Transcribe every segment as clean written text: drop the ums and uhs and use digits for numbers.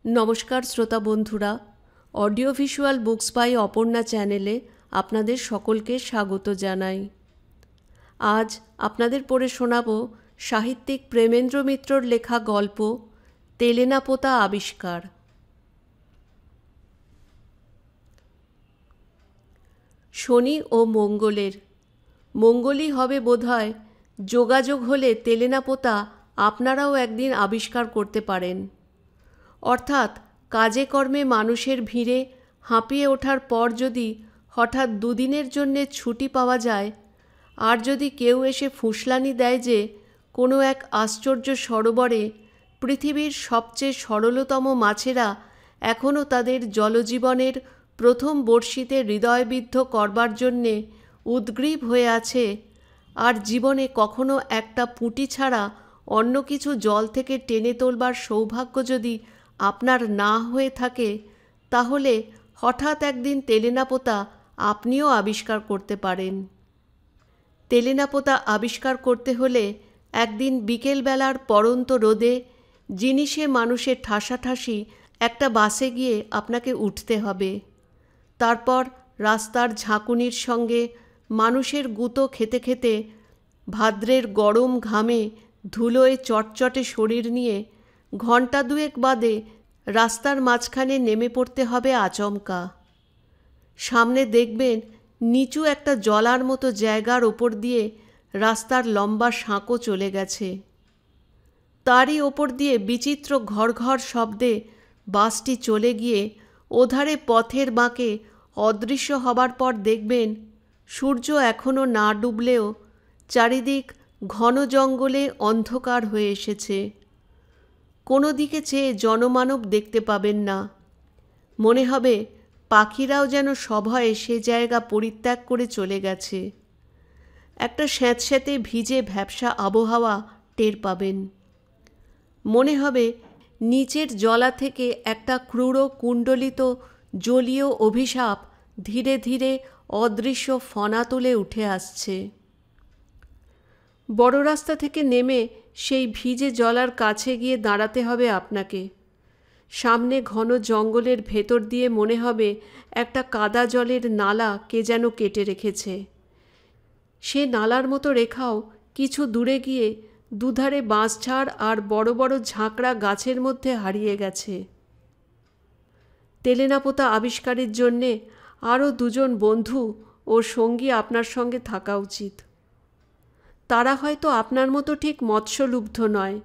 নমস্কার শ্রোতা বন্ধুরা, audio visual books by Aparna চ্যানেলে আপনাদের সকলকে স্বাগত জানাই। আজ আপনাদের পড়ে শোনাব সাহিত্যিক প্রেমেন্দ্র মিত্রর লেখা গল্প তেলেনাপোতা আবিষ্কার। শনি ও মঙ্গলের মঙ্গলই হবে বোধহয়। যোগাযোগ হলে তেলেনাপোতা আপনারাও একদিন আবিষ্কার করতে পারেন। অর্থাৎ কাজে কর্মে মানুষের ভিড়ে হাঁপিয়ে ওঠার পর যদি হঠাৎ দুদিনের জন্যে ছুটি পাওয়া যায়, আর যদি কেউ এসে ফুসলানি দেয় যে কোনো এক আশ্চর্য সরোবরে পৃথিবীর সবচেয়ে সরলতম মাছেরা এখনও তাদের জলজীবনের প্রথম বর্ষিতে হৃদয়বিদ্ধ করবার জন্যে উদ্গ্রীব হয়ে আছে, আর জীবনে কখনো একটা পুঁটি ছাড়া অন্য কিছু জল থেকে টেনে তোলবার সৌভাগ্য যদি আপনার না হয়ে থাকে, তাহলে হঠাৎ একদিন তেলেনাপোতা আপনিও আবিষ্কার করতে পারেন। তেলেনাপোতা আবিষ্কার করতে হলে একদিন বিকেলবেলার পড়ন্ত রোদে জিনিসে মানুষে ঠাসাঠাসি একটা বাসে গিয়ে আপনাকে উঠতে হবে। তারপর রাস্তার ঝাঁকুনির সঙ্গে মানুষের গুঁতো খেতে খেতে ভাদ্রের গরম ঘামে ধুলোয় চটচটে শরীর নিয়ে ঘণ্টা দুয়েক বাদে রাস্তার মাঝখানে নেমে পড়তে হবে আচমকা। সামনে দেখবেন নিচু একটা জলার মতো জায়গার ওপর দিয়ে রাস্তার লম্বা সাঁকো চলে গেছে। তারই ওপর দিয়ে বিচিত্র ঘর ঘর শব্দে বাসটি চলে গিয়ে ওধারে পথের বাঁকে অদৃশ্য হবার পর দেখবেন সূর্য এখনও না ডুবলেও চারিদিক ঘন জঙ্গলে অন্ধকার হয়ে এসেছে। কোনো দিকে চেয়ে জনমানব দেখতে পাবেন না। মনে হবে পাখিরাও যেন সভয়ে সে জায়গা পরিত্যাগ করে চলে গেছে। একটা স্যাঁতস্যাঁতে ভিজে ভ্যাপসা আবহাওয়া টের পাবেন। মনে হবে নিচের জলা থেকে একটা ক্রূর কুণ্ডলিত জলীয় অভিশাপ ধীরে ধীরে অদৃশ্য ফনা তুলে উঠে আসছে। বড় রাস্তা থেকে নেমে সেই ভিজে জলার কাছে গিয়ে দাঁড়াতে হবে আপনাকে। সামনে ঘন জঙ্গলের ভেতর দিয়ে মনে হবে একটা কাদা জলের নালা কে যেন কেটে রেখেছে। সে নালার মতো রেখাও কিছু দূরে গিয়ে দুধারে বাঁশঝাড় আর বড় বড় ঝাঁকড়া গাছের মধ্যে হারিয়ে গেছে। তেলেনাপোতা আবিষ্কারের জন্যে আরও দুজন বন্ধু ও সঙ্গী আপনার সঙ্গে থাকা উচিত। তারা হয়তো আপনার মতো ঠিক মৎস্যলুব্ধ নয়,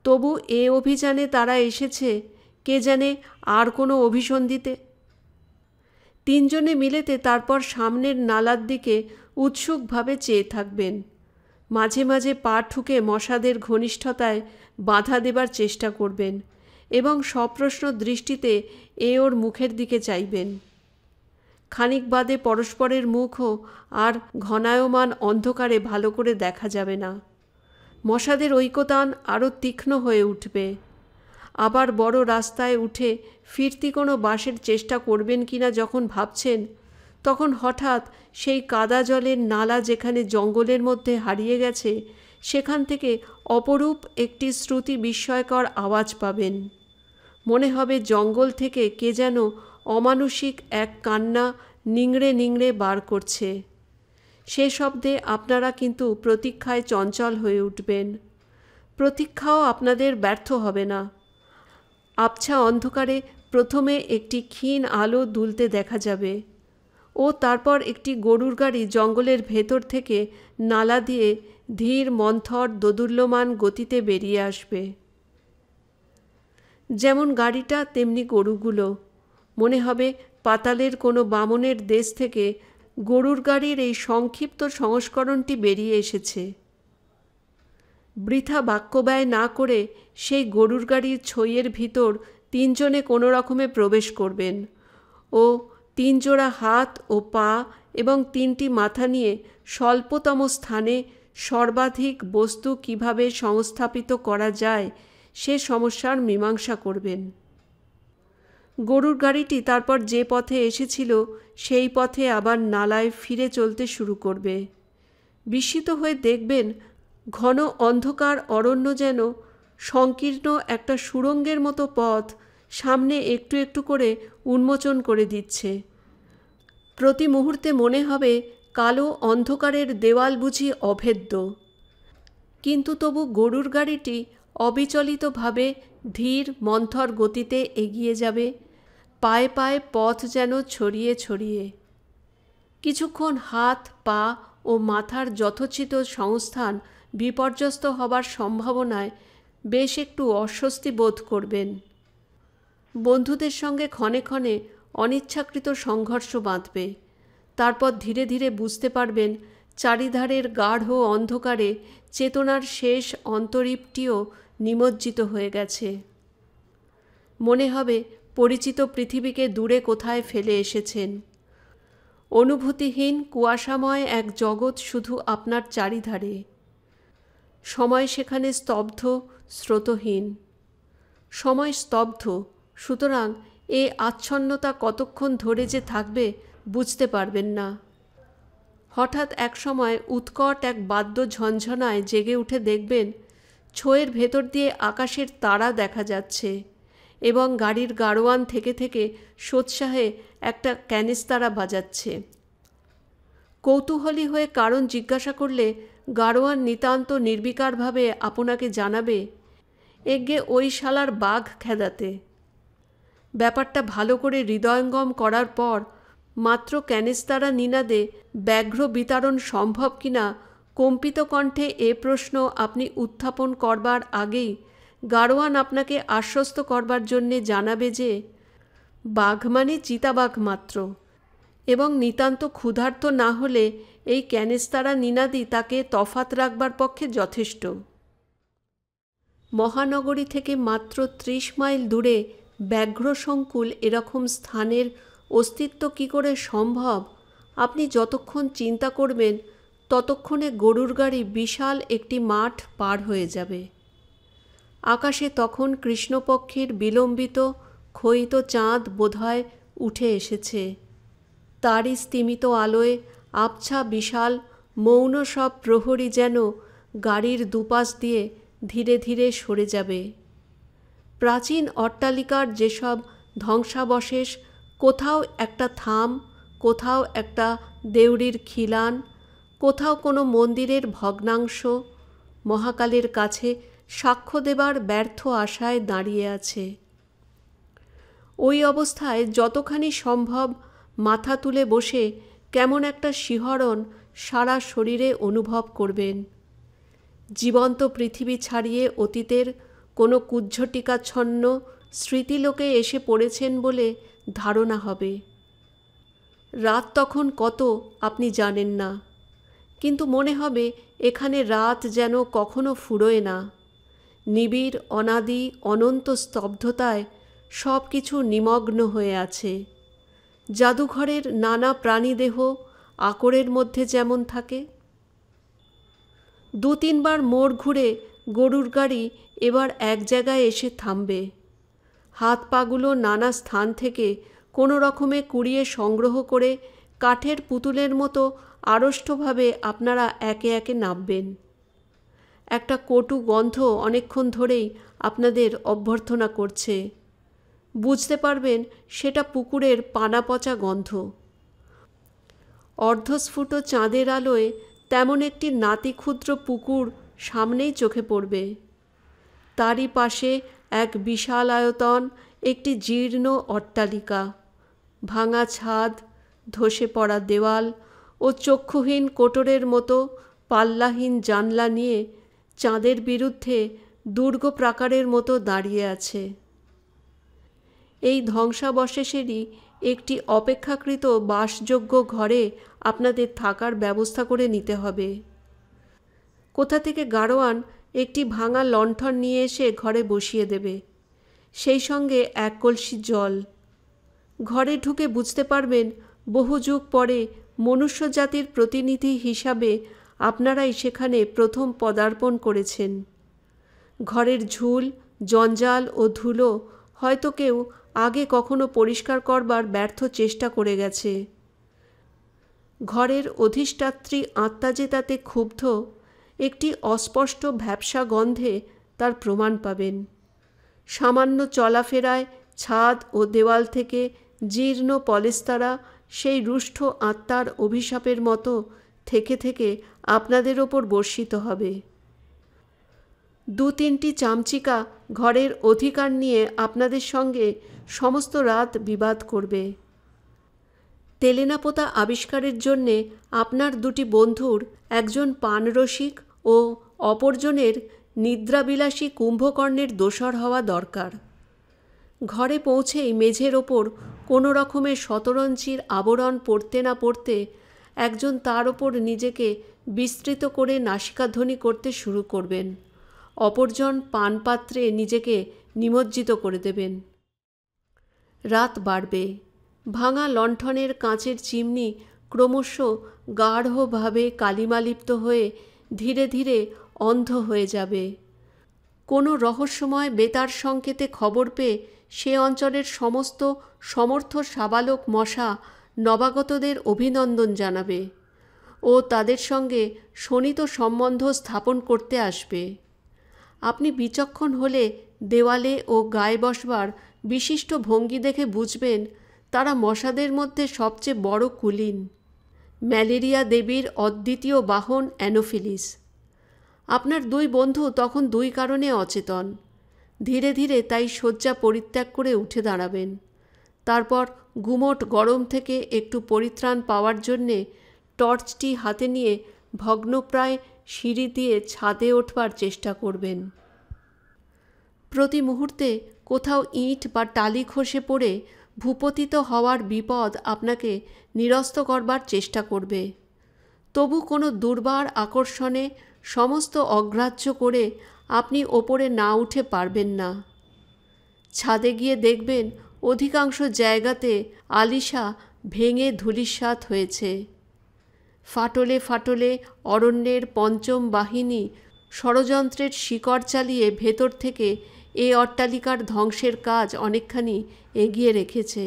তবু এ অভিযানে তারা এসেছে কে জানে আর কোনো অভিসন্ধিতে। তিনজনে মিলেতে তারপর সামনের নালার দিকে উৎসুকভাবে চেয়ে থাকবেন। মাঝে মাঝে পা ঠুকে মশাদের ঘনিষ্ঠতায় বাধা দেবার চেষ্টা করবেন এবং সপ্রশ্ন দৃষ্টিতে ওর মুখের দিকে চাইবেন। খানিক বাদে পরস্পরের মুখও আর ঘনায়মান অন্ধকারে ভালো করে দেখা যাবে না। মশাদের ঐকতান আরও তীক্ষ্ণ হয়ে উঠবে। আবার বড় রাস্তায় উঠে ফিরতি কোনো বাসের চেষ্টা করবেন কিনা যখন ভাবছেন, তখন হঠাৎ সেই কাদা জলের নালা যেখানে জঙ্গলের মধ্যে হারিয়ে গেছে সেখান থেকে অপরূপ একটি শ্রুতি বিস্ময়কর আওয়াজ পাবেন। মনে হবে জঙ্গল থেকে কে যেন অমানুষিক এক কান্না নিংড়ে নিংড়ে বার করছে। সে শব্দে আপনারা কিন্তু প্রতীক্ষায় চঞ্চল হয়ে উঠবেন। প্রতীক্ষাও আপনাদের ব্যর্থ হবে না। আবছা অন্ধকারে প্রথমে একটি ক্ষীণ আলো দুলতে দেখা যাবে ও তারপর একটি গরুর গাড়ি জঙ্গলের ভেতর থেকে নালা দিয়ে ধীর মন্থর দোদুল্যমান গতিতে বেরিয়ে আসবে। যেমন গাড়িটা তেমনি গরুগুলো। মনে হবে পাতালের কোনো বামনের দেশ থেকে গরুর গাড়ির এই সংক্ষিপ্ত সংস্করণটি বেরিয়ে এসেছে। বৃথা বাক্যব্যয় না করে সেই গরুর গাড়ির ছইয়ের ভিতর তিনজনে কোনো রকমে প্রবেশ করবেন ও তিন জোড়া হাত ও পা এবং তিনটি মাথা নিয়ে স্বল্পতম স্থানে সর্বাধিক বস্তু কিভাবে সংস্থাপিত করা যায় সে সমস্যার মীমাংসা করবেন। গরুর গাড়িটি তারপর যে পথে এসেছিল সেই পথে আবার নালায় ফিরে চলতে শুরু করবে। বিস্মিত হয়ে দেখবেন ঘন অন্ধকার অরণ্য যেন সংকীর্ণ একটা সুড়ঙ্গের মতো পথ সামনে একটু একটু করে উন্মোচন করে দিচ্ছে। প্রতি মুহূর্তে মনে হবে কালো অন্ধকারের দেওয়াল বুঝি অভেদ্য। কিন্তু তবু গরুর গাড়িটি অবিচলিতভাবে ধীর মন্থর গতিতে এগিয়ে যাবে, পায়ে পায়ে পথ যেন ছড়িয়ে ছড়িয়ে। কিছুক্ষণ হাত, পা ও মাথার যথোচিত সংস্থান বিপর্যস্ত হবার সম্ভাবনায় বেশ একটু অস্বস্তি বোধ করবেন। বন্ধুদের সঙ্গে ক্ষণে ক্ষণে অনিচ্ছাকৃত সংঘর্ষ বাঁধবে। তারপর ধীরে ধীরে বুঝতে পারবেন চারিধারের গাঢ় অন্ধকারে চেতনার শেষ অন্তরীপটিও নিমজ্জিত হয়ে গেছে। মনে হবে পরিচিত পৃথিবীকে দূরে কোথায় ফেলে এসেছেন। অনুভূতিহীন কুয়াশাময় এক জগৎ শুধু আপনার চারিধারে। সময় সেখানে স্তব্ধ, স্রোতহীন। সময় স্তব্ধ, সুতরাং এ আচ্ছন্নতা কতক্ষণ ধরে যে থাকবে বুঝতে পারবেন না। হঠাৎ এক সময় উৎকট এক বাদ্য ঝনঝনায় জেগে উঠে দেখবেন ছোঁয়ের ভেতর দিয়ে আকাশের তারা দেখা যাচ্ছে এবং গাড়ির গাড়োয়ান থেকে থেকে সোৎসাহে একটা ক্যানিস্তারা বাজাচ্ছে। কৌতূহলী হয়ে কারণ জিজ্ঞাসা করলে গাড়োয়ান নিতান্ত নির্বিকারভাবে আপনাকে জানাবে, এগে ওই শালার বাঘ খেদাতে। ব্যাপারটা ভালো করে হৃদয়ঙ্গম করার পর মাত্র ক্যানিস্তারা নিনাদে ব্যাঘ্র বিতরণ সম্ভব কিনা কম্পিত কণ্ঠে এ প্রশ্ন আপনি উত্থাপন করবার আগেই গাড়োয়ান আপনাকে আশ্বস্ত করবার জন্যে জানাবে যে বাঘ মানে চিতাবাঘ মাত্র, এবং নিতান্ত ক্ষুধার্ত না হলে এই ক্যানিস্তারা নিনাদই তাকে তফাৎ রাখবার পক্ষে যথেষ্ট। মহানগরী থেকে মাত্র 30 মাইল দূরে ব্যাঘ্রসংকুল এরকম স্থানের অস্তিত্ব কী করে সম্ভব আপনি যতক্ষণ চিন্তা করবেন ততক্ষণে গরুর গাড়ি বিশাল একটি মাঠ পার হয়ে যাবে। আকাশে তখন কৃষ্ণপক্ষের বিলম্বিত ক্ষয়িত চাঁদ বোধহয় উঠে এসেছে। তারই স্তিমিত আলোয় আবছা বিশাল মৌন সব প্রহরী যেন গাড়ির দুপাশ দিয়ে ধীরে ধীরে সরে যাবে। প্রাচীন অট্টালিকার যেসব ধ্বংসাবশেষ, কোথাও একটা থাম, কোথাও একটা দেউড়ির খিলান, কোথাও কোনো মন্দিরের ভগ্নাংশ, মহাকালের কাছে সাক্ষ্য দেবার ব্যর্থ আশায় দাঁড়িয়ে আছে। ওই অবস্থায় যতখানি সম্ভব মাথা তুলে বসে কেমন একটা শিহরণ সারা শরীরে অনুভব করবেন। জীবন্ত পৃথিবী ছাড়িয়ে অতীতের কোনো কুজ্ঝটিকাচ্ছন্ন স্মৃতিলোকে এসে পড়েছেন বলে ধারণা হবে। রাত তখন কত আপনি জানেন না, কিন্তু মনে হবে এখানে রাত যেন কখনো ফুরোয় না। নিবিড় অনাদি অনন্ত স্তব্ধতায় সব কিছু নিমগ্ন হয়ে আছে। জাদুঘরের নানা প্রাণীদেহ আকরের মধ্যে যেমন থাকে। 2-3 বার মোড় ঘুরে গরুর গাড়ি এবার এক জায়গায় এসে থামবে। হাত পাগুলো নানা স্থান থেকে কোনো রকমে কুড়িয়ে সংগ্রহ করে কাঠের পুতুলের মতো আড়ষ্টভাবে আপনারা একে একে নামবেন। একটা কটু গন্ধ অনেকক্ষণ ধরেই আপনাদের অভ্যর্থনা করছে। বুঝতে পারবেন সেটা পুকুরের পানা পচা গন্ধ। অর্ধস্ফুট চাঁদের আলোয় তেমন একটি নাতিক্ষুদ্র পুকুর সামনেই চোখে পড়বে। তারই পাশে এক বিশাল আয়তন একটি জীর্ণ অট্টালিকা, ভাঙা ছাদ, ধসে পড়া দেওয়াল ও চক্ষুহীন কোটরের মতো পাল্লাহীন জানলা নিয়ে চাঁদের বিরুদ্ধে দুর্গ প্রাকারের মতো দাঁড়িয়ে আছে। এই ধ্বংসাবশেষেরই একটি অপেক্ষাকৃত বাসযোগ্য ঘরে আপনাদের থাকার ব্যবস্থা করে নিতে হবে। কোথা থেকে গাড়োয়ান একটি ভাঙা লণ্ঠন নিয়ে এসে ঘরে বসিয়ে দেবে, সেই সঙ্গে 1 কলসি জল। ঘরে ঢুকে বুঝতে পারবেন বহু যুগ পরে মনুষ্য জাতির প্রতিনিধি হিসাবে আপনারাই সেখানে প্রথম পদার্পণ করেছেন। ঘরের ঝুল, জঞ্জাল ও ধুলো হয়তো কেউ আগে কখনো পরিষ্কার করবার ব্যর্থ চেষ্টা করে গেছে। ঘরের অধিষ্ঠাত্রী আত্মা যে তাতে ক্ষুব্ধ, একটি অস্পষ্ট ভ্যাপসা গন্ধে তার প্রমাণ পাবেন। সামান্য চলাফেরায় ছাদ ও দেওয়াল থেকে জীর্ণ পলেস্তারা সেই রুষ্ট আত্মার অভিশাপের মতো থেকে থেকে আপনাদের ওপর বর্ষিত হবে। 2-3টি চামচিকা ঘরের অধিকার নিয়ে আপনাদের সঙ্গে সমস্ত রাত বিবাদ করবে। তেলেনাপোতা আবিষ্কারের জন্যে আপনার 2টি বন্ধুর একজন পানরসিক ও অপরজনের নিদ্রাবিলাসী কুম্ভকর্ণের দোসর হওয়া দরকার। ঘরে পৌঁছেই মেঝের ওপর কোনো রকমের শতরঞ্চির আবরণ পড়তে না পড়তে একজন তার ওপর নিজেকে বিস্তৃত করে নাসিকাধ্বনি করতে শুরু করবেন, অপরজন পানপাত্রে নিজেকে নিমজ্জিত করে দেবেন। রাত বাড়বে। ভাঙা লণ্ঠনের কাঁচের চিমনি ক্রমশ গাঢ়ভাবে কালিমালিপ্ত হয়ে ধীরে ধীরে অন্ধ হয়ে যাবে। কোনো রহস্যময় বেতার সংকেতে খবর পেয়ে সে অঞ্চলের সমস্ত সমর্থ সাবালক মশা নবাগতদের অভিনন্দন জানাবে ও তাদের সঙ্গে শোণিত সম্বন্ধ স্থাপন করতে আসবে। আপনি বিচক্ষণ হলে দেওয়ালে ও গায়ে বসবার বিশিষ্ট ভঙ্গি দেখে বুঝবেন তারা মশাদের মধ্যে সবচেয়ে বড় কুলীন। ম্যালেরিয়া দেবীর অদ্বিতীয় বাহন অ্যানোফিলিস। আপনার 2 বন্ধু তখন 2 কারণে অচেতন। ধীরে ধীরে তাই শয্যা পরিত্যাগ করে উঠে দাঁড়াবেন। তারপর গুমোট গরম থেকে একটু পরিত্রাণ পাওয়ার জন্যে টর্চটি হাতে নিয়ে ভগ্নপ্রায় সিঁড়ি দিয়ে ছাদে ওঠবার চেষ্টা করবেন। প্রতি মুহূর্তে কোথাও ইট বা টালি খসে পড়ে ভূপতিত হওয়ার বিপদ আপনাকে নিরস্ত করবার চেষ্টা করবে। তবু কোনো দুর্বার আকর্ষণে সমস্ত অগ্রাহ্য করে আপনি ওপরে না উঠে পারবেন না। ছাদে গিয়ে দেখবেন অধিকাংশ জায়গাতে আলিশা ভেঙে ধূলিসাৎ হয়েছে। ফাটলে ফাটলে অরণ্যের পঞ্চম বাহিনী ষড়যন্ত্রের শিকড় চালিয়ে ভেতর থেকে এ অট্টালিকার ধ্বংসের কাজ অনেকখানি এগিয়ে রেখেছে।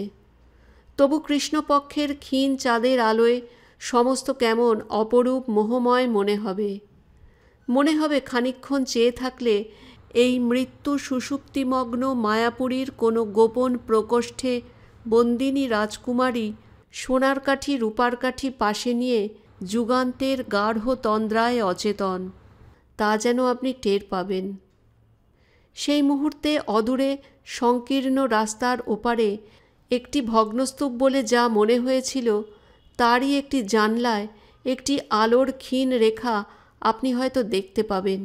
তবু কৃষ্ণপক্ষের ক্ষীণ চাঁদের আলোয় সমস্ত কেমন অপরূপ মোহময় মনে হবে। মনে হবে খানিকক্ষণ চেয়ে থাকলে এই মৃত্যু সুষুপ্তিমগ্ন মায়াপুরীর কোনো গোপন প্রকোষ্ঠে বন্দিনী রাজকুমারী সোনার কাঠি রূপার কাঠি পাশে নিয়ে যুগান্তের গাঢ় তন্দ্রায় অচেতন, তা যেন আপনি টের পাবেন। সেই মুহূর্তে অদূরে সংকীর্ণ রাস্তার ওপারে একটি ভগ্নস্তূপ বলে যা মনে হয়েছিল তারই একটি জানলায় একটি আলোর ক্ষীণ রেখা আপনি হয়তো দেখতে পাবেন।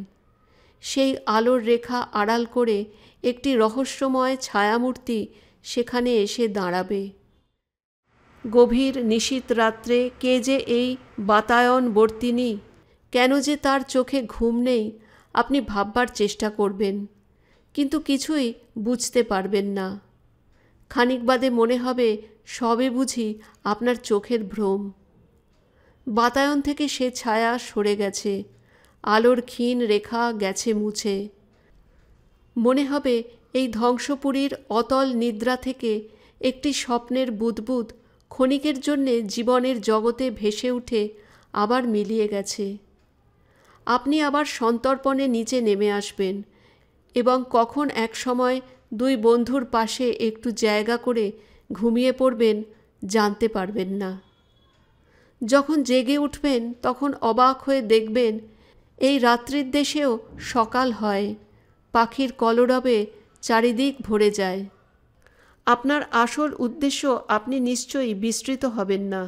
সেই আলোর রেখা আড়াল করে একটি রহস্যময় ছায়ামূর্তি সেখানে এসে দাঁড়াবে। গভীর নিশীথ রাত্রে কে যে এই বাতায়নবর্তিনী, কেন যে তার চোখে ঘুম নেই আপনি ভাববার চেষ্টা করবেন, কিন্তু কিছুই বুঝতে পারবেন না। খানিক বাদে মনে হবে সবে বুঝি আপনার চোখের ভ্রম। বাতায়ন থেকে সে ছায়া সরে গেছে, আলোর ক্ষীণ রেখা গেছে মুছে। মনে হবে এই ধ্বংসপুরীর অতল নিদ্রা থেকে একটি স্বপ্নের বুদবুদ ক্ষণিকের জন্যে জীবনের জগতে ভেসে উঠে আবার মিলিয়ে গেছে। আপনি আবার সন্তর্পণে নিচে নেমে আসবেন এবং কখন এক সময় 2 বন্ধুর পাশে একটু জায়গা করে ঘুমিয়ে পড়বেন জানতে পারবেন না। যখন জেগে উঠবেন তখন অবাক হয়ে দেখবেন এই রাত্রির দেশেও সকাল হয়, পাখির কলরবে চারিদিক ভরে যায়। আপনার আসল উদ্দেশ্য আপনি নিশ্চয়ই বিস্মৃত হবেন না।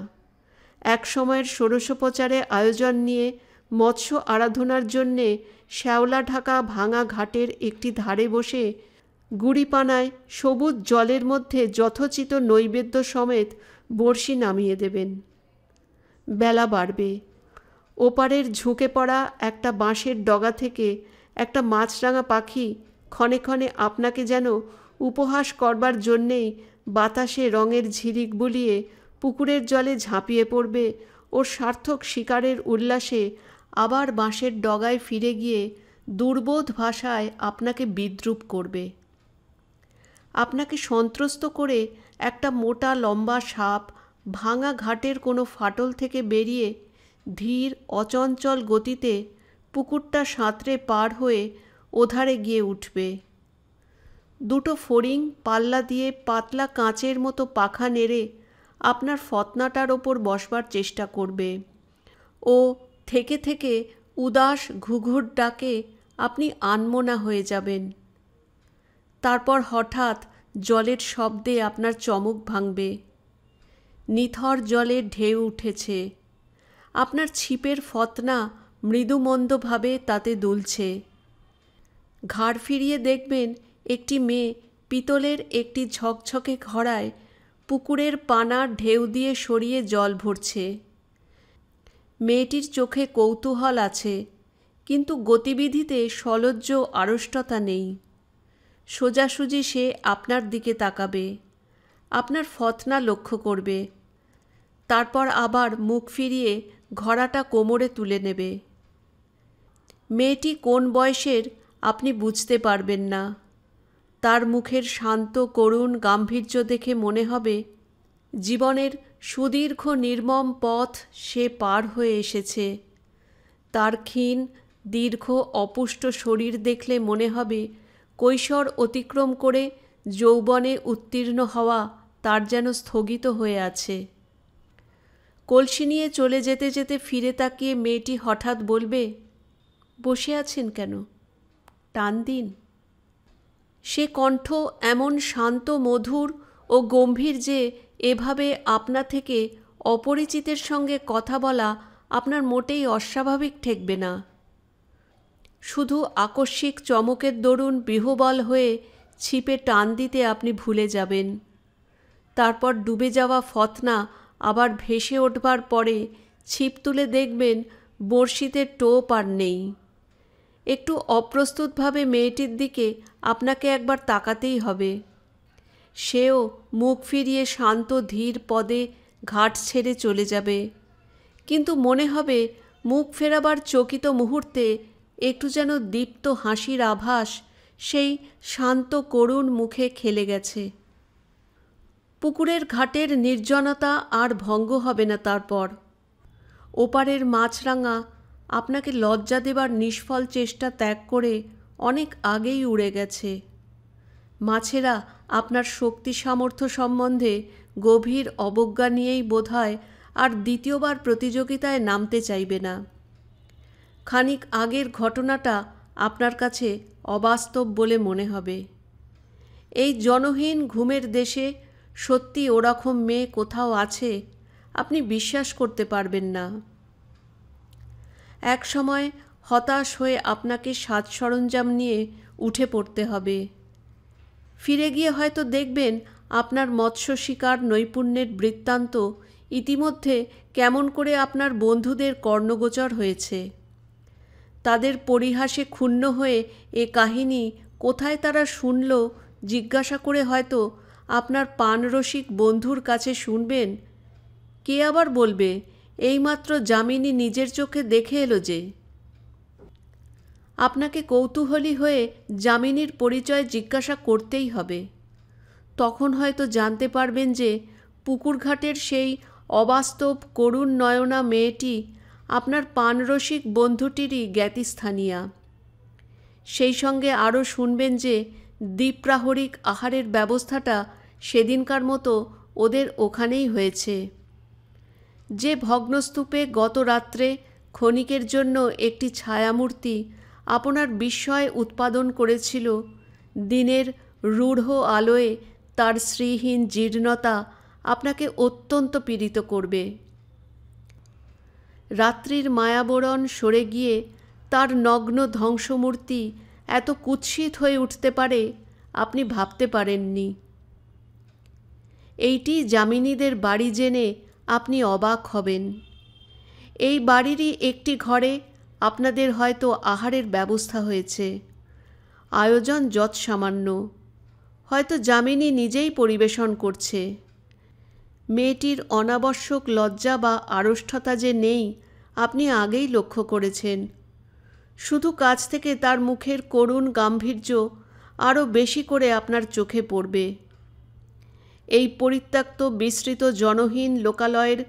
এক সময়ের ষোড়শোপচারে আয়োজন নিয়ে মৎস্য আরাধনার জন্যে শ্যাওলা ঢাকা ভাঙা ঘাটের একটি ধারে বসে গুড়িপানায় সবুজ জলের মধ্যে যথোচিত নৈবেদ্য সমেত বড়শি নামিয়ে দেবেন। বেলা বাড়বে। ওপারের ঝুঁকে পড়া একটা বাঁশের ডগা থেকে একটা মাছরাঙা পাখি ক্ষণে ক্ষণে আপনাকে যেন উপহাস করবার জন্যেই বাতাসে রঙের ঝিলিক বুলিয়ে পুকুরের জলে ঝাঁপিয়ে পড়বে ও সার্থক শিকারের উল্লাসে আবার বাঁশের ডগায় ফিরে গিয়ে দুর্বোধ ভাষায় আপনাকে বিদ্রূপ করবে। আপনাকে সন্ত্রস্ত করে একটা মোটা লম্বা সাপ ভাঙা ঘাটের কোনো ফাটল থেকে বেরিয়ে ধীর অচঞ্চল গতিতে পুকুরটা সাঁতরে পার হয়ে ওধারে গিয়ে উঠবে। দুটো ফড়িং পাল্লা দিয়ে পাতলা কাঁচের মতো পাখা নেড়ে আপনার ফতনাটার ওপর বসবার চেষ্টা করবে ও থেকে থেকে উদাস ঘুঘুর ডাকে আপনি আনমনা হয়ে যাবেন। তারপর হঠাৎ জলের শব্দে আপনার চমক ভাঙবে। নিথর জলের ঢেউ উঠেছে। আপনার ছিপের ফতনা মৃদুমন্দভাবে তাতে দুলছে। ঘাড় ফিরিয়ে দেখবেন একটি মেয়ে পিতলের একটি ঝকঝকে ঘড়ায় পুকুরের পানার ঢেউ দিয়ে সরিয়ে জল ভরছে। মেয়েটির চোখে কৌতূহল আছে, কিন্তু গতিবিধিতে সলজ্জ আড়ষ্টতা নেই। সোজাসুজি সে আপনার দিকে তাকাবে, আপনার ফতনা লক্ষ্য করবে, তারপর আবার মুখ ফিরিয়ে ঘড়াটা কোমরে তুলে নেবে। মেয়েটি কোন বয়সের আপনি বুঝতে পারবেন না। তার মুখের শান্ত করুণ গাম্ভীর্য দেখে মনে হবে জীবনের সুদীর্ঘ নির্মম পথ সে পার হয়ে এসেছে। তার ক্ষীণ দীর্ঘ অপুষ্ট শরীর দেখলে মনে হবে কৈশোর অতিক্রম করে যৌবনে উত্তীর্ণ হওয়া তার যেন স্থগিত হয়ে আছে। কলসি নিয়ে চলে যেতে যেতে ফিরে তাকিয়ে মেয়েটি হঠাৎ বলবে, বসে আছেন কেন? টান দিন। সে কণ্ঠ এমন শান্ত মধুর ও গম্ভীর যে এভাবে আপনা থেকে অপরিচিতের সঙ্গে কথা বলা আপনার মোটেই অস্বাভাবিক ঠেকবে না। শুধু আকস্মিক চমকের দরুন বিহ্বল হয়ে ছিপে টান দিতে আপনি ভুলে যাবেন। তারপর ডুবে যাওয়া ফতনা আবার ভেসে ওঠবার পরে ছিপ তুলে দেখবেন বড়শিতে টোপ আর নেই। একটু অপ্রস্তুতভাবে মেয়েটির দিকে আপনাকে একবার তাকাতেই হবে। সেও মুখ ফিরিয়ে শান্ত ধীর পদে ঘাট ছেড়ে চলে যাবে, কিন্তু মনে হবে মুখ ফেরাবার চকিত মুহূর্তে একটু যেন দীপ্ত হাসির আভাস সেই শান্ত করুণ মুখে খেলে গেছে। পুকুরের ঘাটের নির্জনতা আর ভঙ্গ হবে না তারপর। ওপারের মাছরাঙা আপনাকে লজ্জা দেবার নিষ্ফল চেষ্টা ত্যাগ করে অনেক আগেই উড়ে গেছে। মাছেরা আপনার শক্তি সামর্থ্য সম্বন্ধে গভীর অবজ্ঞা নিয়েই বোধহয় আর দ্বিতীয়বার প্রতিযোগিতায় নামতে চাইবে না। খানিক আগের ঘটনাটা আপনার কাছে অবাস্তব বলে মনে হবে। এই জনহীন ঘুমের দেশে সত্যি ওরকম মেয়ে কোথাও আছে আপনি বিশ্বাস করতে পারবেন না। এক সময় হতাশ হয়ে আপনাকে সাজ সরঞ্জাম নিয়ে উঠে পড়তে হবে। ফিরে গিয়ে হয়তো দেখবেন আপনার মৎস্য শিকার নৈপুণ্যের বৃত্তান্ত ইতিমধ্যে কেমন করে আপনার বন্ধুদের কর্ণগোচর হয়েছে। তাদের পরিহাসে ক্ষুণ্ণ হয়ে এ কাহিনী কোথায় তারা শুনল জিজ্ঞাসা করে হয়তো আপনার পানরসিক বন্ধুর কাছে শুনবেন। কে আবার বলবে এইমাত্র যামিনী নিজের চোখে দেখে এলো যে। আপনাকে কৌতূহলী হয়ে যামিনীর পরিচয় জিজ্ঞাসা করতেই হবে। তখন হয়তো জানতে পারবেন যে পুকুরঘাটের সেই অবাস্তব করুণ নয়না মেয়েটি আপনার পানরসিক বন্ধুটিরই জ্ঞাতিস্থানীয়া। সেই সঙ্গে আরও শুনবেন যে দ্বীপ্রাহরিক আহারের ব্যবস্থাটা সেদিনকার মতো ওদের ওখানেই হয়েছে। যে ভগ্নস্তূপে গত রাত্রে ক্ষণিকের জন্য একটি ছায়ামূর্তি আপনার বিস্ময় উৎপাদন করেছিল, দিনের রূঢ় আলোয় তার শ্রীহীন জীর্ণতা আপনাকে অত্যন্ত পীড়িত করবে। রাত্রির মায়াবরণ সরে গিয়ে তার নগ্ন ধ্বংসমূর্তি এত কুৎসিত হয়ে উঠতে পারে আপনি ভাবতে পারেননি। এইটি যামিনীদের বাড়ি জেনে আপনি অবাক হবেন। এই বাড়িরই একটি ঘরে আপনাদের হয়তো আহারের ব্যবস্থা হয়েছে। আয়োজন যৎসামান্য, হয়তো যামিনী নিজেই পরিবেশন করছে। মেয়েটির অনাবশ্যক লজ্জা বা আড়ষ্টতা যে নেই আপনি আগেই লক্ষ্য করেছেন। শুধু কাছ থেকে তার মুখের করুণ গাম্ভীর্য আরও বেশি করে আপনার চোখে পড়বে। এই পরিত্যক্ত বিস্তৃত জনহীন লোকালয়ের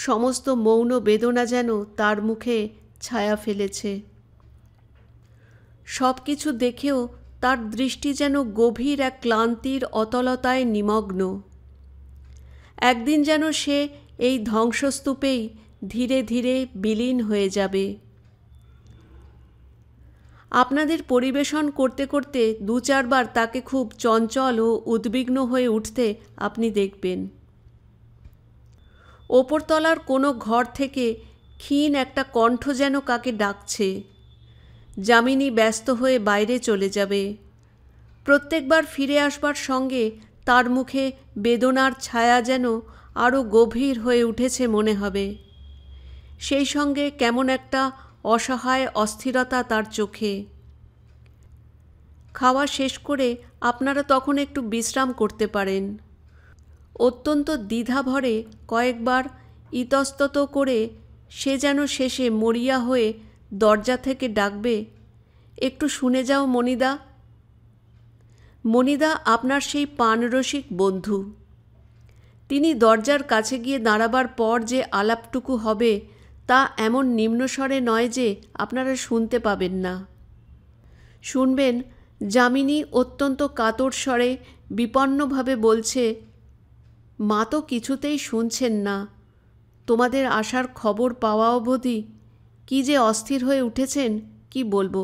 সমস্ত মৌন বেদনা যেন তার মুখে ছায়া ফেলেছে। সব কিছু দেখেও তার দৃষ্টি যেন গভীর এক ক্লান্তির অতলতায় নিমগ্ন। একদিন যেন সে এই ধ্বংসস্তূপেই ধীরে ধীরে বিলীন হয়ে যাবে। আপনাদের পরিবেশন করতে করতে 2-4 বার তাকে খুব চঞ্চল ও উদ্বিগ্ন হয়ে উঠতে আপনি দেখবেন। ওপরতলার কোনো ঘর থেকে ক্ষীণ একটা কণ্ঠ যেন কাকে ডাকছে। যামিনী ব্যস্ত হয়ে বাইরে চলে যাবে। প্রত্যেকবার ফিরে আসবার সঙ্গে তার মুখে বেদনার ছায়া যেন আরও গভীর হয়ে উঠেছে মনে হবে। সেই সঙ্গে কেমন একটা অসহায় অস্থিরতা তার চোখে। খাওয়া শেষ করে আপনারা তখন একটু বিশ্রাম করতে পারেন। অত্যন্ত দ্বিধাভরে কয়েকবার ইতস্তত করে সে যেন শেষে মরিয়া হয়ে দরজা থেকে ডাকবে, একটু শুনে যাও মণিদা। মণিদা আপনার সেই পানরসিক বন্ধু। তিনি দরজার কাছে গিয়ে দাঁড়াবার পর যে আলাপটুকু হবে তা এমন নিম্নস্বরে নয় যে আপনারা শুনতে পাবেন না। শুনবেন যামিনী অত্যন্ত কাতর স্বরে বিপন্নভাবে বলছে, মা তো কিছুতেই শুনছেন না। তোমাদের আসার খবর পাওয়া অবধি কি যে অস্থির হয়ে উঠেছেন কি বলবো।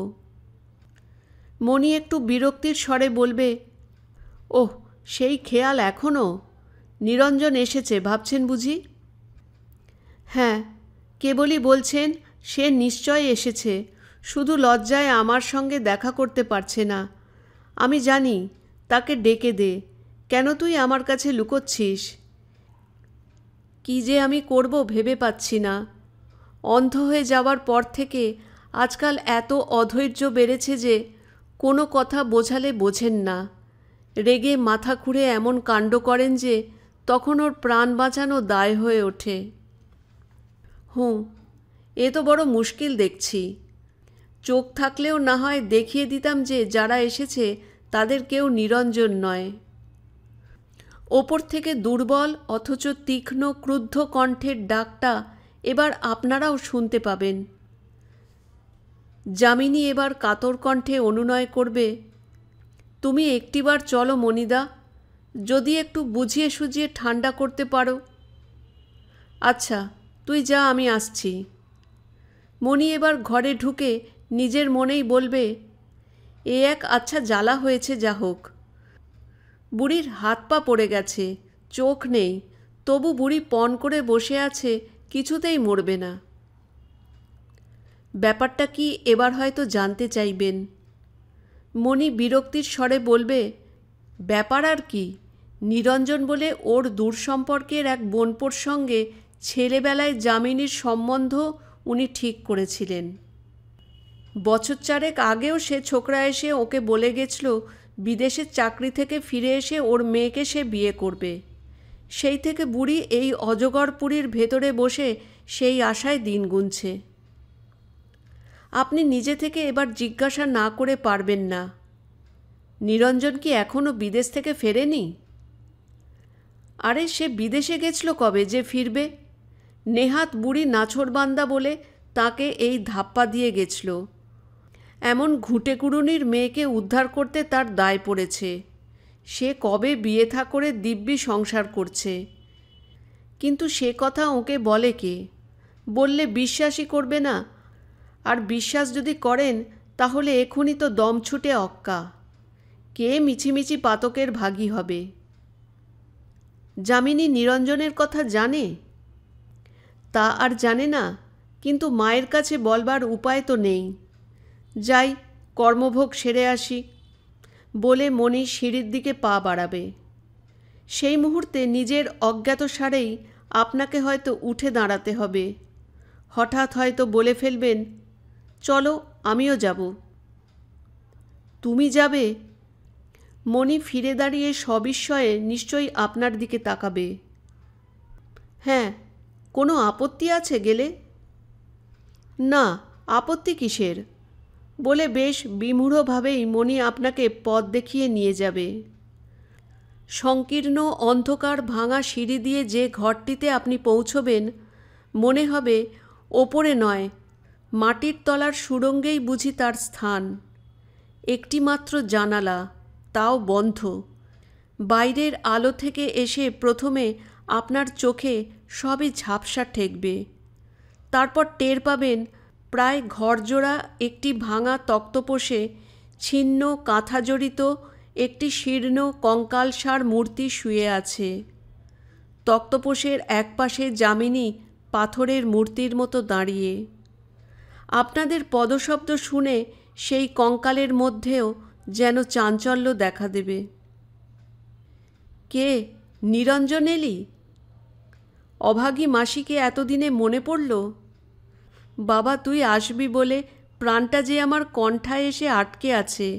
মণি একটু বিরক্তির স্বরে বলবে, ওহ, সেই খেয়াল এখনও? নিরঞ্জন এসেছে ভাবছেন বুঝি? হ্যাঁ, কেবলই বলছেন সে নিশ্চয় এসেছে, শুধু লজ্জায় আমার সঙ্গে দেখা করতে পারছে না। আমি জানি, তাকে ডেকে দে। কেন তুই আমার কাছে লুকোচ্ছিস? কি যে আমি করব ভেবে পাচ্ছি না। অন্ধ হয়ে যাওয়ার পর থেকে আজকাল এত অধৈর্য বেড়েছে যে কোনো কথা বোঝালে বোঝেন না। রেগে মাথা খুঁড়ে এমন কাণ্ড করেন যে তখন ওর প্রাণ বাঁচানো দায় হয়ে ওঠে। এ তো বড় মুশকিল দেখছি। চোখ থাকলেও না হয় দেখিয়ে দিতাম যে যারা এসেছে তাদের কেউ নিরঞ্জন নয়। ওপর থেকে দুর্বল অথচ তীক্ষ্ণ ক্রুদ্ধ কণ্ঠের ডাকটা এবার আপনারাও শুনতে পাবেন। যামিনী এবার কাতর কণ্ঠে অনুনয় করবে, তুমি একটিবার চলো মণিদা, যদি একটু বুঝিয়ে সুঝিয়ে ঠান্ডা করতে পারো। আচ্ছা, তুই যা, আমি আসছি। মণি এবার ঘরে ঢুকে নিজের মনেই বলবে, এ এক আচ্ছা জ্বালা হয়েছে যা হোক। বুড়ির হাত পা পড়ে গেছে, চোখ নেই, তবু বুড়ি পণ করে বসে আছে, কিছুতেই মরবে না। ব্যাপারটা কি এবার হয়তো জানতে চাইবেন। মণি বিরক্তির স্বরে বলবে, ব্যাপার আর কি? নিরঞ্জন বলে ওর দূর সম্পর্কের এক বোনপোর সঙ্গে ছেলেবেলায় যামিনীর সম্বন্ধ উনি ঠিক করেছিলেন। 4 বছর আগেও সে ছোকরা এসে ওকে বলে গেছিল বিদেশের চাকরি থেকে ফিরে এসে ওর মেয়েকে সে বিয়ে করবে। সেই থেকে বুড়ি এই অজগরপুরীর ভেতরে বসে সেই আশায় দিন গুনছে। আপনি নিজে থেকে এবার জিজ্ঞাসা না করে পারবেন না, নিরঞ্জন কি এখনও বিদেশ থেকে ফেরেনি? আরে সে বিদেশে গেছিল কবে যে ফিরবে? নেহাত বুড়ি নাছোড়বান্দা বলে তাকে এই ধাপ্পা দিয়ে গেছিল। এমন ঘুঁটেকুড়ুনির মেয়েকে উদ্ধার করতে তার দায় পড়েছে। সে কবে বিয়ে থা করে দিব্যি সংসার করছে। কিন্তু সে কথা ওকে বলে কে? বললে বিশ্বাসই করবে না। আর বিশ্বাস যদি করেন তাহলে এখনই তো দম ছুটে অক্কা। কে মিছিমিছি পাতকের ভাগী হবে? যামিনী নিরঞ্জনের কথা জানে? তা আর জানে না, কিন্তু মায়ের কাছে বলবার উপায় তো নেই। যাই, কর্মভোগ সেরে আসি বলে মণি সিঁড়ির দিকে পা বাড়াবে। সেই মুহূর্তে নিজের অজ্ঞাতসারেই আপনাকে হয়তো উঠে দাঁড়াতে হবে। হঠাৎ হয়তো বলে ফেলবেন, চলো আমিও যাব। তুমি যাবে? মণি ফিরে দাঁড়িয়ে সবিস্ময়ে নিশ্চয়ই আপনার দিকে তাকাবে। হ্যাঁ, কোনো আপত্তি আছে গেলে? না, আপত্তি কিসের? বলে বেশ বিমূঢ়ভাবেই মণি আপনাকে পথ দেখিয়ে নিয়ে যাবে। সংকীর্ণ অন্ধকার ভাঙা সিঁড়ি দিয়ে যে ঘরটিতে আপনি পৌঁছবেন, মনে হবে ওপরে নয়, মাটির তলার সুড়ঙ্গেই বুঝি তার স্থান। একটিমাত্র জানালা, তাও বন্ধ। বাইরের আলো থেকে এসে প্রথমে আপনার চোখে সবই ঝাপসা ঠেকবে। তারপর টের পাবেন প্রায় ঘরজোড়া একটি ভাঙা তক্তপোষে ছিন্ন কাঁথাজড়িত একটি শীর্ণ কঙ্কালসার মূর্তি শুয়ে আছে। তক্তপোষের একপাশে যামিনী পাথরের মূর্তির মতো দাঁড়িয়ে। আপনাদের পদশব্দ শুনে সেই কঙ্কালের মধ্যেও যেন চাঞ্চল্য দেখা দেবে। কে, নিরঞ্জন এলি? অভাগী মাসিকে এতদিনে মনে পড়ল? বাবা, তুই আসবি বলে প্রাণটা যে আমার কণ্ঠায় এসে আটকে আছে।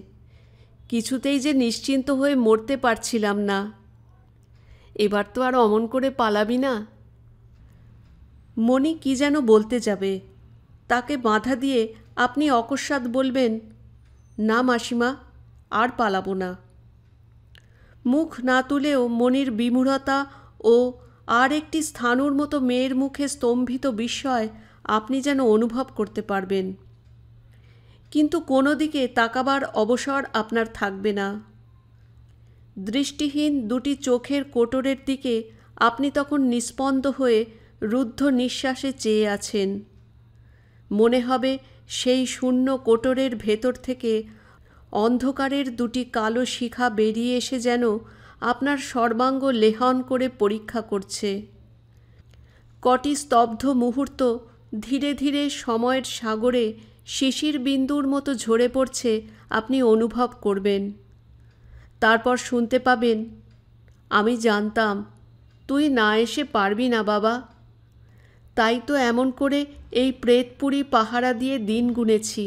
কিছুতেই যে নিশ্চিন্ত হয়ে মরতে পারছিলাম না। এবার তো আর অমন করে পালাবি না। মণি কি যেন বলতে যাবে, তাকে বাধা দিয়ে আপনি অকস্মাৎ বলবেন, না মাসিমা, আর পালাবো না। মুখ না তুলেও মনির বিমূঢ়তা ও আর একটি স্থাণুর মতো মেয়ের মুখে স্তম্ভিত বিস্ময় আপনি যেন অনুভব করতে পারবেন। কিন্তু কোনো দিকে তাকাবার অবসর আপনার থাকবে না। দৃষ্টিহীন দুটি চোখের কোটরের দিকে আপনি তখন নিস্পন্দ হয়ে রুদ্ধ নিঃশ্বাসে চেয়ে আছেন। মনে হবে সেই শূন্য কোটরের ভেতর থেকে অন্ধকারের দুটি কালো শিখা বেরিয়ে এসে যেন আপনার সর্বাঙ্গ লেহন করে পরীক্ষা করছে। কটি স্তব্ধ মুহূর্ত ধীরে ধীরে সময়ের সাগরে শিশির বিন্দুর মতো ঝরে পড়ছে আপনি অনুভব করবেন। তারপর শুনতে পাবেন, আমি জানতাম তুই না এসে পারবি না বাবা, তাই তো এমন করে এই প্রেতপুরী পাহারা দিয়ে দিন গুনেছি।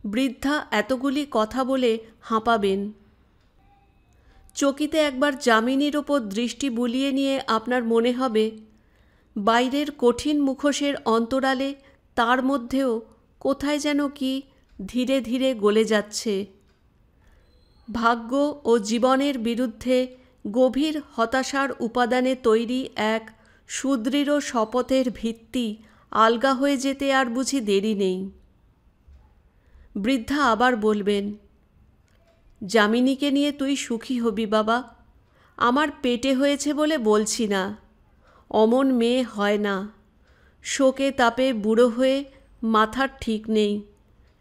বৃদ্ধা এতগুলি কথা বলে হাঁপাবেন। চকিতে একবার যামিনীর ওপর দৃষ্টি বুলিয়ে নিয়ে আপনার মনে হবে বাইরের কঠিন মুখোশের অন্তরালে তার মধ্যেও কোথায় যেন কি ধীরে ধীরে গলে যাচ্ছে। ভাগ্য ও জীবনের বিরুদ্ধে গভীর হতাশার উপাদানে তৈরি এক সুদৃঢ় শপথের ভিত্তি আলগা হয়ে যেতে আর বুঝি দেরি নেই। বৃদ্ধা আবার বলবেন, যামিনীকে নিয়ে তুই সুখী হবি বাবা। আমার পেটে হয়েছে বলে বলছি না, অমন মেয়ে হয় না। শোকে তাপে বুড়ো হয়ে মাথার ঠিক নেই।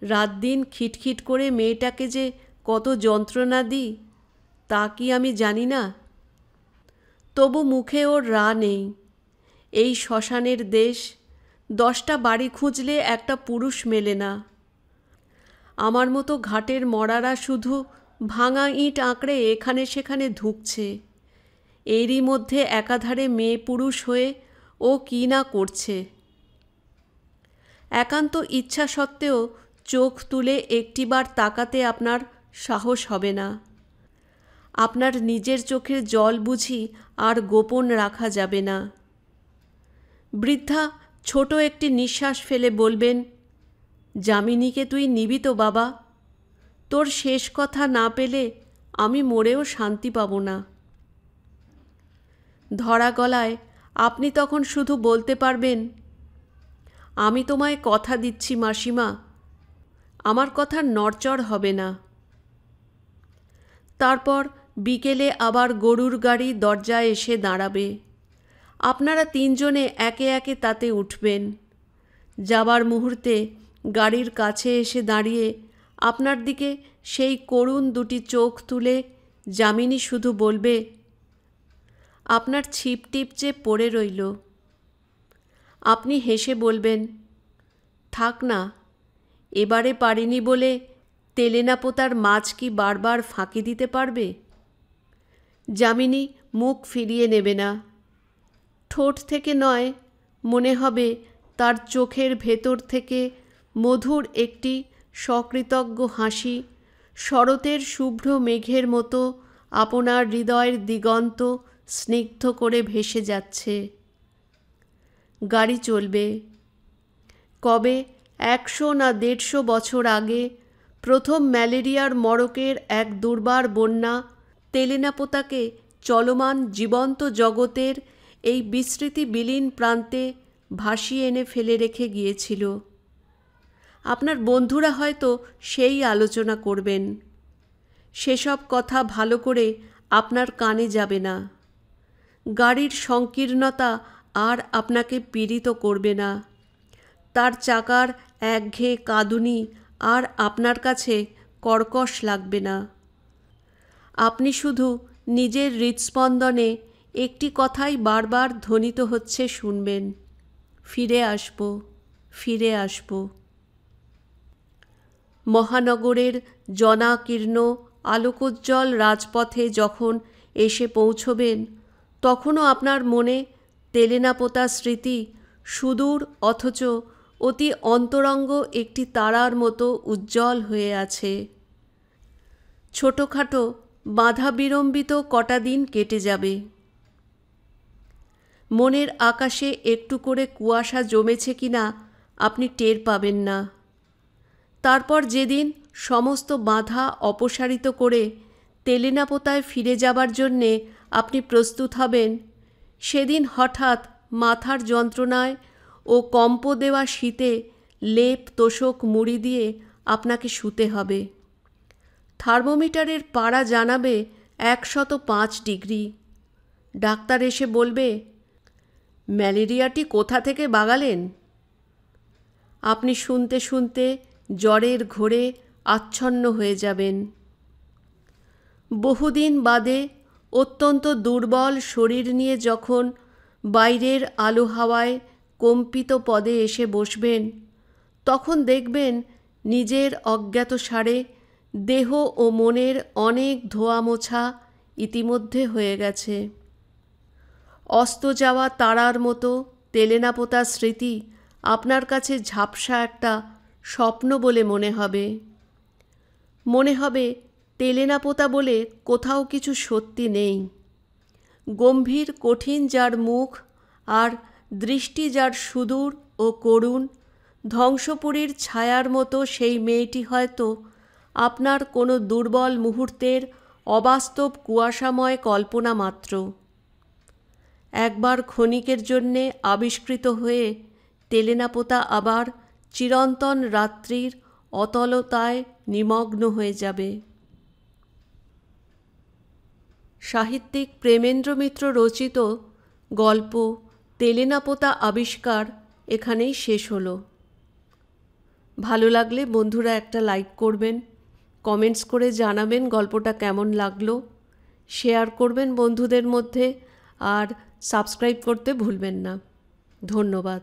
রাত দিন খিটখিট করে মেয়েটাকে যে কত যন্ত্রণা দিই তা কি আমি জানি না? তবু মুখে ওর রা নেই। এই শ্মশানের দেশ, 10টা বাড়ি খুঁজলে একটা পুরুষ মেলে না। আমার মতো ঘাটের মরারা শুধু ভাঙা ইঁট আঁকড়ে এখানে সেখানে ধুঁকছে। এরই মধ্যে একাধারে মেয়ে পুরুষ হয়ে ও কি না করছে। একান্ত ইচ্ছা সত্ত্বেও চোখ তুলে একটিবার তাকাতে আপনার সাহস হবে না। আপনার নিজের চোখের জল বুঝি আর গোপন রাখা যাবে না। বৃদ্ধা ছোট একটি নিঃশ্বাস ফেলে বলবেন, যামিনীকে তুই নিবি তো বাবা? তোর শেষ কথা না পেলে আমি মরেও শান্তি পাব না। ধরা গলায় আপনি তখন শুধু বলতে পারবেন, আমি তোমায় কথা দিচ্ছি মাসিমা, আমার কথার নড়চড় হবে না। তারপর বিকেলে আবার গরুর গাড়ি দরজায় এসে দাঁড়াবে। আপনারা 3 জনে একে একে তাতে উঠবেন। যাবার মুহূর্তে গাড়ির কাছে এসে দাঁড়িয়ে আপনার দিকে সেই করুণ দুটি চোখ তুলে যামিনী শুধু বলবে, আপনার ছিপ টিপ যে পড়ে রইল। আপনি হেসে বলবেন, থাক না, এবারে পারিনি বলে তেলেনা পোতার মাছ কি বারবার ফাঁকি দিতে পারবে? যামিনী মুখ ফিরিয়ে নেবে না। ঠোঁট থেকে নয়, মনে হবে তার চোখের ভেতর থেকে মধুর একটি সকৃতজ্ঞ হাসি শরতের শুভ্র মেঘের মতো আপনার হৃদয়ের দিগন্ত স্নিগ্ধ করে ভেসে যাচ্ছে। গাড়ি চলবে। কবে 100 না 150 বছর আগে প্রথম ম্যালেরিয়ার মড়কের এক দুর্বার বন্যা তেলেনাপোতাকে চলমান জীবন্ত জগতের এই বিস্মৃতি বিলীন প্রান্তে ভাসিয়ে এনে ফেলে রেখে গিয়েছিল। আপনার বন্ধুরা হয়তো সেই আলোচনা করবেন। সেসব কথা ভালো করে আপনার কানে যাবে না। গাড়ির সংকীর্ণতা আর আপনাকে পীড়িত করবে না। তার চাকার একঘেয়ে কাঁদুনি আর আপনার কাছে কর্কশ লাগবে না। আপনি শুধু নিজের হৃৎস্পন্দনে একটি কথাই বারবার ধ্বনিত হচ্ছে শুনবেন, ফিরে আসব, ফিরে আসব। মহানগরের জনাকীর্ণ আলোকোজ্জ্বল রাজপথে যখন এসে পৌঁছবেন, তখনও আপনার মনে তেলেনাপোতা স্মৃতি সুদূর অথচ অতি অন্তরঙ্গ একটি তারার মতো উজ্জ্বল হয়ে আছে। ছোটোখাটো বাধা বিড়ম্বিত কটা দিন কেটে যাবে। মনের আকাশে একটু করে কুয়াশা জমেছে কিনা আপনি টের পাবেন না। তারপর যেদিন সমস্ত বাধা অপসারিত করে তেলেনাপোতায় ফিরে যাবার জন্যে আপনি প্রস্তুত হবেন, সেদিন হঠাৎ মাথার যন্ত্রণায় ও কম্প দেওয়া শীতে লেপ তোশক মুড়ি দিয়ে আপনাকে শুতে হবে। থার্মোমিটারের পারা জানাবে 105 ডিগ্রি। ডাক্তার এসে বলবে, ম্যালেরিয়াটি কোথা থেকে বাগালেন? আপনি শুনতে শুনতে জ্বরের ঘোরে আচ্ছন্ন হয়ে যাবেন। বহুদিন বাদে অত্যন্ত দুর্বল শরীর নিয়ে যখন বাইরের আলো হাওয়ায় কম্পিত পদে এসে বসবেন, তখন দেখবেন নিজের অজ্ঞাতসারে দেহ ও মনের অনেক ধোয়া মোছা ইতিমধ্যে হয়ে গেছে। অস্ত যাওয়া তারার মতো তেলেনাপোতা স্মৃতি আপনার কাছে ঝাপসা একটা স্বপ্ন বলে মনে হবে। মনে হবে তেলেনাপোতা বলে কোথাও কিছু সত্যি নেই। গম্ভীর কঠিন যার মুখ আর দৃষ্টি যার সুদূর ও করুণ, ধ্বংসপুরীর ছায়ার মতো সেই মেয়েটি হয়তো আপনার কোনো দুর্বল মুহূর্তের অবাস্তব কুয়াশাময় কল্পনা মাত্র। একবার ক্ষণিকের জন্যে আবিষ্কৃত হয়ে তেলেনাপোতা আবার চিরন্তন রাত্রির অতলতায় নিমগ্ন হয়ে যাবে। সাহিত্যিক প্রেমেন্দ্র মিত্র রচিত গল্প তেলেনাপোতা আবিষ্কার এখানেই শেষ হলো। ভালো লাগলে বন্ধুরা একটা লাইক করবেন, কমেন্টস করে জানাবেন গল্পটা কেমন লাগলো, শেয়ার করবেন বন্ধুদের মধ্যে, আর সাবস্ক্রাইব করতে ভুলবেন না। ধন্যবাদ।